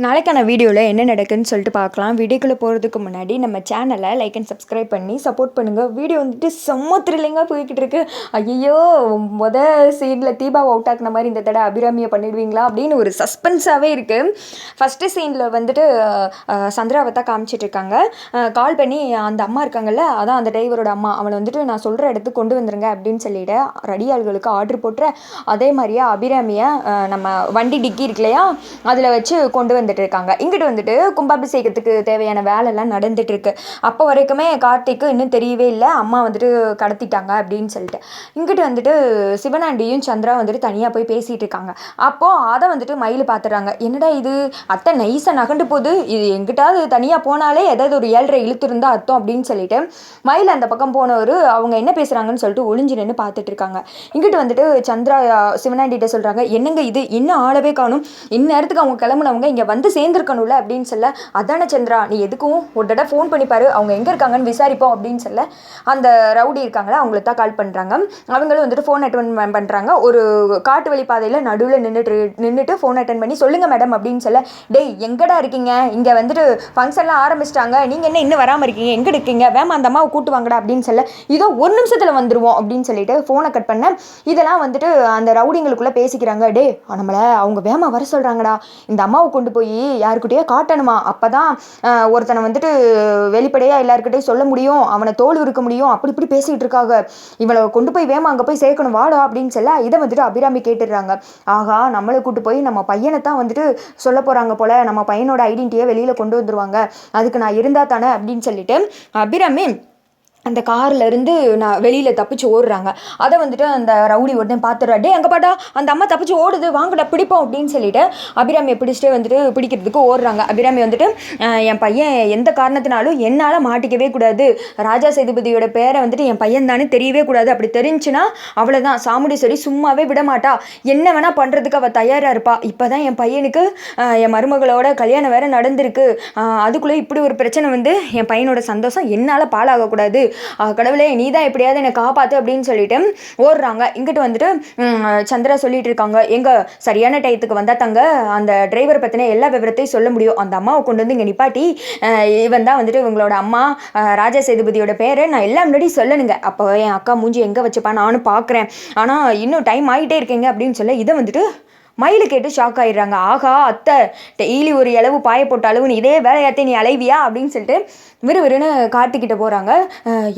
நாளைக்கான வீடியோவில் என்ன நடக்குதுன்னு சொல்லிட்டு பார்க்கலாம். வீடியோக்குள்ளே போகிறதுக்கு முன்னாடி நம்ம சேனலை லைக் அண்ட் சப்ஸ்கிரைப் பண்ணி சப்போர்ட் பண்ணுங்கள். வீடியோ வந்துட்டு செம்ம த்ரில்லிங்காக போய்கிட்டு இருக்கு. ஐயோ, சீனில் தீபாவை அவுட் ஆக்குன மாதிரி இந்த தடவை அபிராமியை பண்ணிடுவீங்களா அப்படின்னு ஒரு சஸ்பென்ஸாகவே இருக்குது. ஃபஸ்ட்டு சீனில் வந்துட்டு சந்திராவை தான் காமிச்சிட்ருக்காங்க. கால் பண்ணி அந்த அம்மா இருக்காங்கல்ல, அதான் அந்த டிரைவரோட அம்மா, அவளை வந்துட்டு நான் சொல்கிற இடத்துக்கு கொண்டு வந்துருங்க அப்படின்னு சொல்லிவிட்டு ரெடி ஆள்களுக்கு ஆர்டர் போட்டுறேன். அதே மாதிரியே அபிராமியை நம்ம வண்டி டிக்கி இருக்கு இல்லையா, அதில் வச்சு கொண்டு வந்துட்டு இருக்காங்க. இங்கிட்டு வந்துட்டு கும்பாபிஷேகத்துக்கு தேவையான வேலைலாம் நடந்துட்டு இருக்கு. அப்போ வரைக்குமே கார்த்திக்கு இன்னும் தெரியவே இல்லை அம்மா வந்துட்டு கடத்திட்டாங்க அப்படின்னு சொல்லிட்டு. இங்கிட்டு வந்துட்டு சிவனாண்டியும் சந்திரா வந்துட்டு தனியாக போய் பேசிட்டு இருக்காங்க. அப்போது அதை வந்துட்டு மயில் பார்த்துறாங்க. என்னடா இது, அத்தை நைஸாக நகண்டு போகுது, இது எங்கிட்டாவது தனியாக போனாலே ஏதாவது ஒரு 7.5 இழுத்துருந்தா அர்த்தம் அப்படின்னு சொல்லிட்டு மயில் அந்த பக்கம் போனவர் அவங்க என்ன பேசுகிறாங்கன்னு சொல்லிட்டு ஒளிஞ்சு நின்று பார்த்துட்டு இருக்காங்க. இங்கிட்டு வந்துட்டு சந்திரா சிவனாண்டிகிட்ட சொல்கிறாங்க, என்னங்க இது இன்னும் ஆளவே காணும், இந்நேரத்துக்கு அவங்க கிளம்புனவங்க இங்கே வந்து சேர்ந்துருக்கணும்ல அப்படின்னு சொல்ல, அதான சந்திரா நீ எதுக்கும் ஒரு தடவை ஃபோன் பண்ணிப்பாரு, அவங்க எங்கே இருக்காங்கன்னு விசாரிப்போம் அப்படின்னு சொல்ல அந்த ரவுடி இருக்காங்களா அவங்களுக்கு தான் கால் பண்ணுறாங்க. அவங்களும் வந்துட்டு ஃபோன் அட்டன் பண்ணுறாங்க. ஒரு காட்டு வழி பாதையில் நடுவில் நின்றுட்டு ஃபோன் அட்டன் பண்ணி சொல்லுங்கள் மேடம் அப்படின்னு சொல்ல, டேய் எங்கடா இருக்கீங்க, இங்கே வந்துட்டு ஃபங்க்ஷன்லாம் ஆரம்பிச்சிட்டாங்க, நீங்கள் என்ன இன்னும் வராமல் இருக்கீங்க, எங்கே இருக்கீங்க, வேமா அந்த அம்மாவை கூட்டு வாங்கடா அப்படின்னு சொல்ல, இதோ 1 நிமிஷத்தில் வந்துடுவோம் அப்படின்னு சொல்லிட்டு ஃபோனை கட் பண்ண. இதெல்லாம் வந்துட்டு அந்த ரவுடிங்களுக்குள்ளே பேசிக்கிறாங்க. டே நம்மளை அவங்க வேமா வர சொல்கிறாங்கடா, இந்த அம்மாவை கொண்டு போய் யாருக்கிட்டையோ காட்டணுமா, அப்போ தான் ஒருத்தனை வந்துட்டு வெளிப்படையாக எல்லாருக்கிட்டையும் சொல்ல முடியும், அவனை தோல் இருக்க முடியும், அப்படி இப்படி பேசிகிட்டு இருக்காங்க, இவளை கொண்டு போய் வேமா அங்கே போய் சேர்க்கணும் வாடா அப்படின்னு சொல்ல, இதை வந்துட்டு அபிராமி கேட்டுடுறாங்க. ஆகா, நம்மளை கூட்டு போய் நம்ம பையனை தான் வந்துட்டு சொல்ல போகிறாங்க போல், நம்ம பையனோட ஐடென்டிட்டியை வெளியில் கொண்டு வந்துடுவாங்க, அதுக்கு நான் இருந்தால் தானே அப்படின்னு சொல்லிட்டு அபிராமி அந்த காரில் இருந்து நான் வெளியில் தப்பிச்சு ஓடுறாங்க. அதை வந்துட்டு அந்த ரவுடி உடனே பார்த்துடுறா, டே அங்கே பாட்டா அந்த அம்மா தப்பிச்சு ஓடுது, வாங்கடா பிடிப்போம் அப்படின்னு சொல்லிட்டு அபிராமியை பிடிச்சிட்டே வந்துட்டு பிடிக்கிறதுக்கு ஓடுறாங்க. அபிராமி வந்துட்டு என் பையன் எந்த காரணத்தினாலும் என்னால் மாட்டிக்கவே கூடாது, ராஜா சேதுபதியோட பேரை வந்துட்டு என் பையன் தானே தெரியவே கூடாது, அப்படி தெரிஞ்சுன்னா அவ்வளோதான் சாமுண்டீஸ்வரி சும்மாவே விட மாட்டா, என்ன வேணால் பண்ணுறதுக்கு அவள் தயாராக இருப்பா, இப்போ தான் என் பையனுக்கு என் மருமகளோட கல்யாணம் வேறு நடந்திருக்கு, அதுக்குள்ளே இப்படி ஒரு பிரச்சனை வந்து என் பையனோட சந்தோஷம் என்னால் பாழாகக்கூடாது, கடவுளே நீ தான் எப்படியாவது என்னை காப்பாற்று அப்படின்னு சொல்லிட்டு ஓடுறாங்க. இங்கிட்டு வந்துட்டு சந்திரா சொல்லிட்டு இருக்காங்க, எங்க சரியான டயத்துக்கு வந்தால் தங்க அந்த டிரைவரை பற்றின எல்லா விவரத்தையும் சொல்ல முடியும், அந்த அம்மாவை கொண்டு வந்து இங்கே நிப்பாட்டி இவன் தான் வந்துட்டு இவங்களோட அம்மா ராஜா சேதுபதியோட பேரை நான் எல்லாம் முன்னாடி சொல்லணுங்க, அப்போ என் அக்கா மூஞ்சி எங்கே வச்சுப்பா நானும் பார்க்குறேன், ஆனால் இன்னும் டைம் ஆகிட்டே இருக்கேங்க அப்படின்னு சொல்ல, இதை வந்துட்டு மயில் கேட்டு ஷாக் ஆகிடுறாங்க. ஆகா அத்தை டெய்லி ஒரு இளவு பாய போட்ட அளவுன்னு இதே வேலையாத்தே நீ அலைவியா அப்படின்னு சொல்லிட்டு விறுவிறுன்னு கார்த்திக்கிட்ட போகிறாங்க.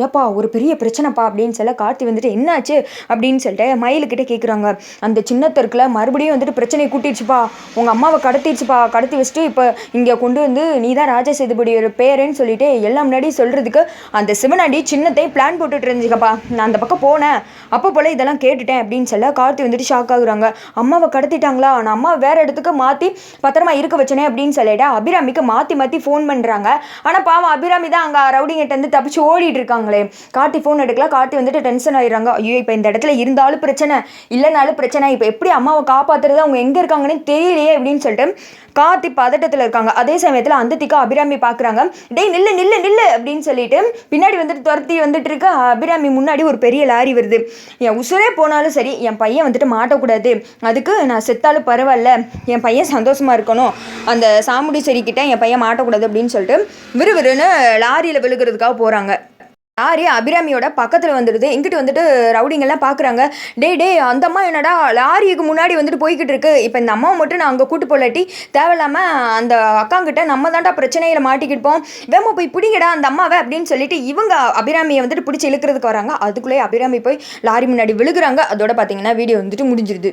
ஏப்பா ஒரு பெரிய பிரச்சனைப்பா அப்படின்னு சொல்ல, கார்த்தி வந்துட்டு என்னாச்சு அப்படின்னு சொல்லிட்டு மயிலுக்கிட்ட கேட்குறாங்க. அந்த சின்னத்தருக்குல மறுபடியும் வந்துட்டு பிரச்சனையை கூட்டிடுச்சுப்பா, உங்கள் அம்மாவை கடத்திடுச்சுப்பா, கடத்தி வச்சுட்டு இப்போ இங்கே கொண்டு வந்து நீ தான் ராஜா சேதுபதியோட பேருன்னு சொல்லிட்டு எல்லாம் முன்னாடி சொல்கிறதுக்கு அந்த சிவனாண்டி சின்னத்தை பிளான் போட்டுட்டு இருந்துச்சுக்கப்பா, நான் அந்த பக்கம் போனேன் அப்போ போல் இதெல்லாம் கேட்டுட்டேன் அப்படின்னு சொல்ல கார்த்தி வந்துட்டு ஷாக் ஆகுறாங்க. அம்மாவை கடத்திட்டாங்களா, நான் அம்மா வேறு இடத்துக்கு மாற்றி பத்திரமா இருக்க வச்சனே அப்படின்னு சொல்லிட்டு அபிராமிக்கு மாற்றி ஃபோன் பண்ணுறாங்க. ஆனால் பாவம் அபிராமி தான் அங்கே ரவுடிங்கிட்ட இருந்து தப்பிச்சு ஓடிட்டு இருக்காங்களே. கார்த்தி ஃபோன் எடுக்கல, கார்த்தி வந்துட்டு டென்ஷன் ஆகிடுறாங்க. ஐயோ இப்போ இந்த இடத்துல இருந்தாலும் பிரச்சனை இல்லைனாலும் பிரச்சனை, இப்போ எப்படி அம்மாவை காப்பாற்றுறது, அவங்க எங்கே இருக்காங்கன்னு தெரியலையே அப்படின்னு சொல்லிட்டு கார்த்தி பதட்டத்தில் இருக்காங்க. அதே சமயத்தில் அந்த திக்கா அபிராமி பார்க்குறாங்க. டேய் நில்லு நில்லு நில்லு அப்படின்னு சொல்லிட்டு பின்னாடி வந்துட்டு துரத்தி வந்துட்டு இருக்க அபிராமி முன்னாடி ஒரு பெரிய லாரி வருது. என் உசுரே போனாலும் சரி என் பையன் வந்துட்டு மாட்டக்கூடாது, அதுக்கு நான் செத்தாலும் பரவாயில்ல, என் பையன் சந்தோஷமாக இருக்கணும், அந்த சாமுண்டீஸ்வரி கிட்ட என் பையன் மாட்டக்கூடாது அப்படின்னு சொல்லிட்டு விறுவிறுன்னு லாரியில் விழுகிறதுக்காக போகிறாங்க. லாரி அபிராமியோட பக்கத்தில் வந்துடுது. இங்கிட்டு வந்துட்டு ரவுடிங்கெல்லாம் பார்க்குறாங்க. டே அந்த அம்மா என்னடா லாரிக்கு முன்னாடி வந்துட்டு போய்கிட்டு இருக்கு, இப்போ இந்த அம்மாவை மட்டும் நான் அங்கே கூட்டு போலாட்டி தேவையில்லாமல் அந்த அக்காங்கிட்ட நம்ம தான்டா பிரச்சனையில் மாட்டிக்கிட்டோம், வேமா போய் பிடிங்கடா அந்த அம்மாவை அப்படின்னு சொல்லிட்டு இவங்க அபிராமியை வந்துட்டு பிடிச்சி இழுக்கிறதுக்கு வராங்க. அதுக்குள்ளேயே அபிராமி போய் லாரி முன்னாடி விழுகிறாங்க. அதோட பார்த்தீங்கன்னா வீடியோ வந்துட்டு முடிஞ்சிருது.